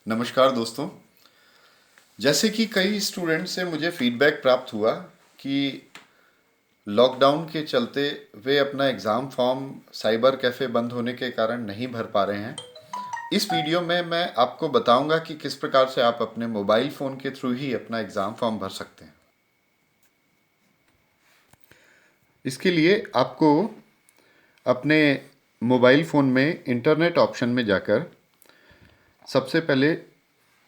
नमस्कार दोस्तों। जैसे कि कई स्टूडेंट से मुझे फीडबैक प्राप्त हुआ कि लॉकडाउन के चलते वे अपना एग्ज़ाम फॉर्म साइबर कैफ़े बंद होने के कारण नहीं भर पा रहे हैं। इस वीडियो में मैं आपको बताऊंगा कि किस प्रकार से आप अपने मोबाइल फ़ोन के थ्रू ही अपना एग्ज़ाम फॉर्म भर सकते हैं। इसके लिए आपको अपने मोबाइल फ़ोन में इंटरनेट ऑप्शन में जाकर सबसे पहले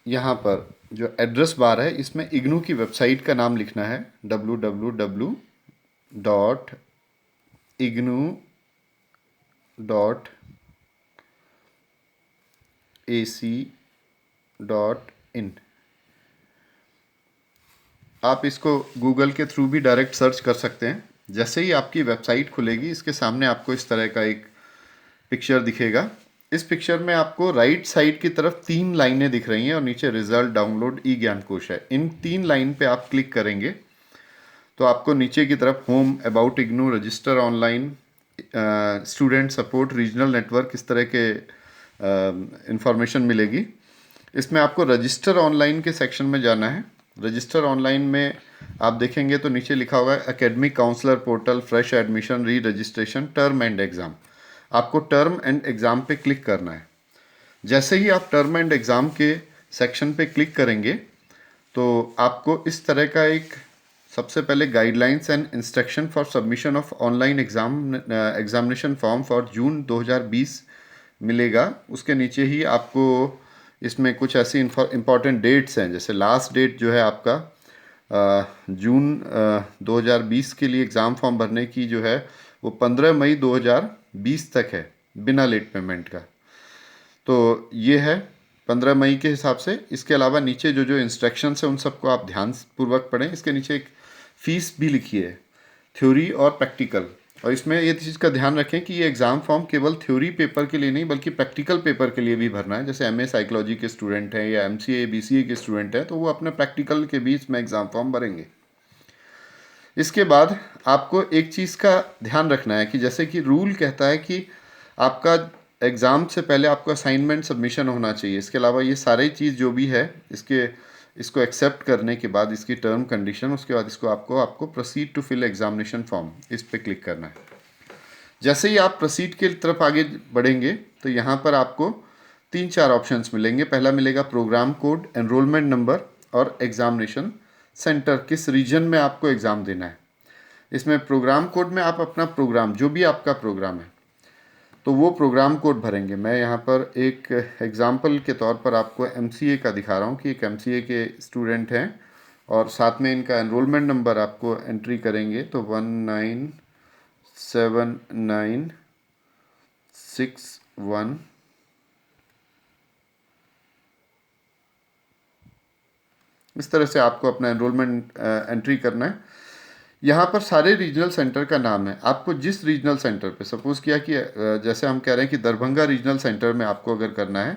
यहाँ पर जो एड्रेस बार है इसमें इग्नू की वेबसाइट का नाम लिखना है www.ignu.ac.in। आप इसको गूगल के थ्रू भी डायरेक्ट सर्च कर सकते हैं। जैसे ही आपकी वेबसाइट खुलेगी इसके सामने आपको इस तरह का एक पिक्चर दिखेगा। इस पिक्चर में आपको राइट साइड की तरफ 3 लाइनें दिख रही हैं और नीचे रिजल्ट डाउनलोड ई ज्ञान कोश है। इन 3 लाइन पे आप क्लिक करेंगे तो आपको नीचे की तरफ home, about IGNOU, register online, student support, regional network, इस तरह के इंफॉर्मेशन मिलेगी। इसमें आपको रजिस्टर ऑनलाइन के सेक्शन में जाना है। रजिस्टर ऑनलाइन में आप देखेंगे तो नीचे लिखा होगा academic counsellor portal, fresh admission, re registration, term end exam. आपको टर्म एंड एग्ज़ाम पे क्लिक करना है। जैसे ही आप टर्म एंड एग्ज़ाम के सेक्शन पे क्लिक करेंगे तो आपको इस तरह का एक सबसे पहले guidelines and instruction for submission of online examination form for June 2020 मिलेगा। उसके नीचे ही आपको इसमें कुछ ऐसी इंपॉर्टेंट डेट्स हैं, जैसे लास्ट डेट जो है आपका जून 2020 के लिए एग्ज़ाम फॉर्म भरने की जो है वो 15 मई 2020 तक है, बिना लेट पेमेंट का। तो ये है 15 मई के हिसाब से। इसके अलावा नीचे जो जो इंस्ट्रक्शंस हैं उन सबको आप ध्यानपूर्वक पढ़ें। इसके नीचे एक फ़ीस भी लिखी है, थ्योरी और प्रैक्टिकल। और इसमें ये चीज़ का ध्यान रखें कि ये एग्ज़ाम फॉर्म केवल थ्योरी पेपर के लिए नहीं बल्कि प्रैक्टिकल पेपर के लिए भी भरना है। जैसे एमए साइकोलॉजी के स्टूडेंट हैं या एमसीए बीसीए के स्टूडेंट हैं तो वो अपने प्रैक्टिकल के बीच में एग्ज़ाम फॉर्म भरेंगे। इसके बाद आपको एक चीज़ का ध्यान रखना है कि जैसे कि रूल कहता है कि आपका एग्ज़ाम से पहले आपका असाइनमेंट सबमिशन होना चाहिए। इसके अलावा ये सारी चीज़ जो भी है इसको एक्सेप्ट करने के बाद इसकी टर्म कंडीशन, उसके बाद इसको आपको proceed to fill examination form, इस पर क्लिक करना है। जैसे ही आप प्रोसीड की तरफ आगे बढ़ेंगे तो यहाँ पर आपको 3-4 ऑप्शंस मिलेंगे। पहला मिलेगा प्रोग्राम कोड, एनरोलमेंट नंबर और एग्जामिनेशन सेंटर, किस रीजन में आपको एग्ज़ाम देना है। इसमें प्रोग्राम कोड में आप अपना प्रोग्राम, जो भी आपका प्रोग्राम है तो वो प्रोग्राम कोड भरेंगे। मैं यहाँ पर एक एग्ज़ाम्पल के तौर पर आपको एमसीए का दिखा रहा हूँ कि एक एमसीए के स्टूडेंट हैं और साथ में इनका एनरोलमेंट नंबर आपको एंट्री करेंगे तो 197961। इस तरह से आपको अपना एनरोलमेंट एंट्री करना है। यहाँ पर सारे रीजनल सेंटर का नाम है। आपको जिस रीजनल सेंटर पे, सपोज़ किया कि जैसे हम कह रहे हैं कि दरभंगा रीजनल सेंटर में आपको अगर करना है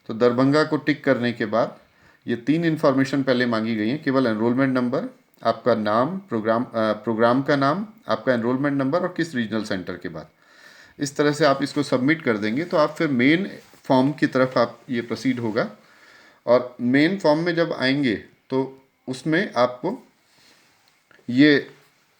तो दरभंगा को टिक करने के बाद ये 3 इन्फॉर्मेशन पहले मांगी गई हैं, केवल एनरोलमेंट नंबर, आपका नाम, प्रोग्राम का नाम, आपका एनरोलमेंट नंबर और किस रीजनल सेंटर के बाद। इस तरह से आप इसको सबमिट कर देंगे तो आप फिर मेन फॉर्म की तरफ आप ये प्रोसीड होगा। और मेन फॉर्म में जब आएंगे तो उसमें आपको ये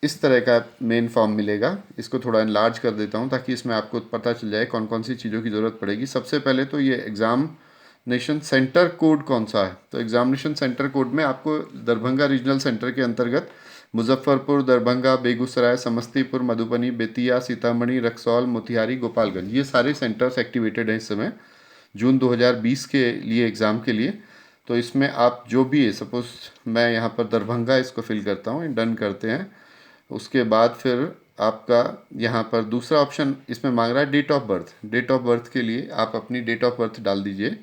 इस तरह का मेन फॉर्म मिलेगा। इसको थोड़ा इनलार्ज कर देता हूँ ताकि इसमें आपको पता चल जाए कौन कौन सी चीज़ों की ज़रूरत पड़ेगी। सबसे पहले तो ये एग्ज़ामिनेशन सेंटर कोड कौन सा है, तो एग्ज़ामिनेशन सेंटर कोड में आपको दरभंगा रीजनल सेंटर के अंतर्गत मुजफ्फरपुर, दरभंगा, बेगूसराय, समस्तीपुर, मधुबनी, बेतिया, सीतामढ़ी, रक्सौल, मोतिहारी, गोपालगंज, ये सारे सेंटर्स एक्टिवेटेड हैं इस समय जून 2020 के लिए एग्ज़ाम के लिए। तो इसमें आप जो भी है, सपोज़ मैं यहाँ पर दरभंगा इसको फिल करता हूँ, डन करते हैं। उसके बाद फिर आपका यहाँ पर दूसरा ऑप्शन इसमें मांग रहा है date of birth. Date of birth के लिए आप अपनी डेट ऑफ बर्थ डाल दीजिए।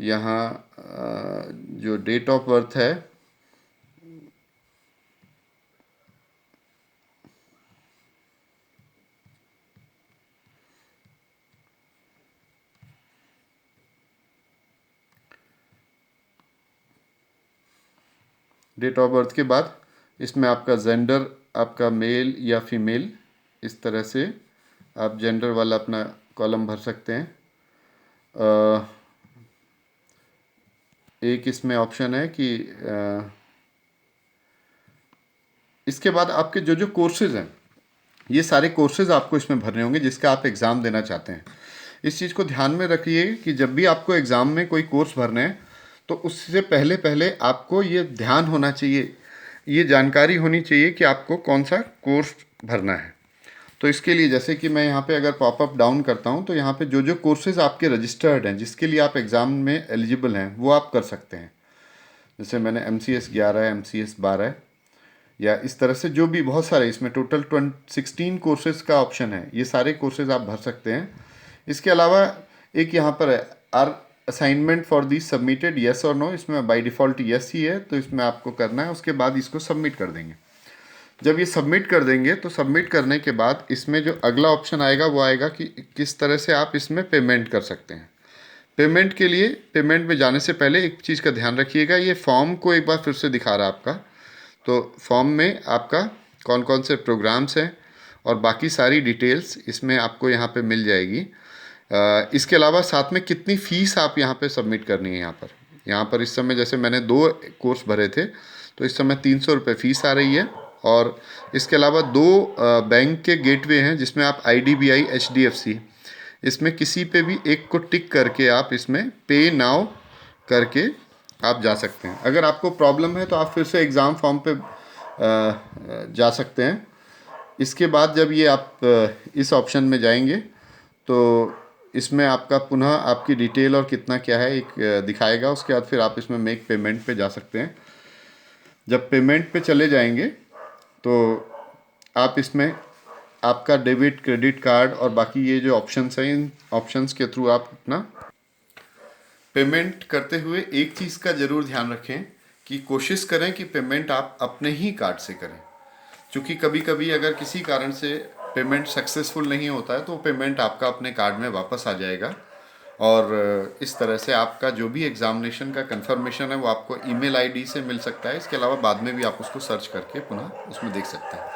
यहाँ जो डेट ऑफ बर्थ है डेट ऑफ बर्थ के बाद इसमें आपका जेंडर, आपका मेल या फीमेल, इस तरह से आप जेंडर वाला अपना कॉलम भर सकते हैं। एक इसमें ऑप्शन है कि इसके बाद आपके जो जो कोर्सेज़ हैं, ये सारे कोर्सेज़ आपको इसमें भरने होंगे जिसका आप एग्ज़ाम देना चाहते हैं। इस चीज़ को ध्यान में रखिए कि जब भी आपको एग्ज़ाम में कोई कोर्स भरना है तो उससे पहले पहले आपको ये ध्यान होना चाहिए, ये जानकारी होनी चाहिए कि आपको कौन सा कोर्स भरना है। तो इसके लिए जैसे कि मैं यहाँ पे अगर पॉपअप डाउन करता हूँ तो यहाँ पे जो जो कोर्सेज़ आपके रजिस्टर्ड हैं जिसके लिए आप एग्ज़ाम में एलिजिबल हैं वो आप कर सकते हैं। जैसे मैंने MCS 11, MCS 12 या इस तरह से जो भी बहुत सारे इसमें टोटल 16 कोर्सेज़ का ऑप्शन है, ये सारे कोर्सेज़ आप भर सकते हैं। इसके अलावा एक यहाँ पर है are assignment for the submitted yes or no, इसमें बाय डिफ़ॉल्ट येस ही है तो इसमें आपको करना है। उसके बाद इसको सबमिट कर देंगे। जब ये सबमिट कर देंगे तो सबमिट करने के बाद इसमें जो अगला ऑप्शन आएगा वो आएगा कि किस तरह से आप इसमें पेमेंट कर सकते हैं। पेमेंट के लिए पेमेंट में जाने से पहले एक चीज़ का ध्यान रखिएगा, ये फॉर्म को एक बार फिर से दिखा रहा है आपका। तो फॉर्म में आपका कौन कौन से प्रोग्राम्स हैं और बाकी सारी डिटेल्स इसमें आपको यहाँ पे मिल जाएगी। इसके अलावा साथ में कितनी फ़ीस आप यहाँ पे सबमिट करनी है। यहाँ पर इस समय जैसे मैंने 2 कोर्स भरे थे तो इस समय 300 रुपये फ़ीस आ रही है। और इसके अलावा 2 बैंक के गेटवे हैं जिसमें आप IDBI HDFC इसमें किसी पे भी एक को टिक करके आप इसमें पे नाउ करके आप जा सकते हैं। अगर आपको प्रॉब्लम है तो आप फिर से एग्ज़ाम फॉर्म पे जा सकते हैं। इसके बाद जब ये आप इस ऑप्शन में जाएंगे तो इसमें आपका पुनः आपकी डिटेल और कितना क्या है एक दिखाएगा। उसके बाद फिर आप इसमें मेक पेमेंट पे जा सकते हैं। जब पेमेंट पे चले जाएंगे तो आप इसमें आपका डेबिट क्रेडिट कार्ड और बाकी ये जो ऑप्शंस हैं इन ऑप्शंस के थ्रू आप अपना पेमेंट करते हुए एक चीज़ का ज़रूर ध्यान रखें कि कोशिश करें कि पेमेंट आप अपने ही कार्ड से करें, क्योंकि कभी कभी अगर किसी कारण से पेमेंट सक्सेसफुल नहीं होता है तो पेमेंट आपका अपने कार्ड में वापस आ जाएगा और इस तरह से आपका जो भी एग्जामिनेशन का कंफर्मेशन है वो आपको ईमेल ID से मिल सकता है। इसके अलावा बाद में भी आप उसको सर्च करके पुनः उसमें देख सकते हैं।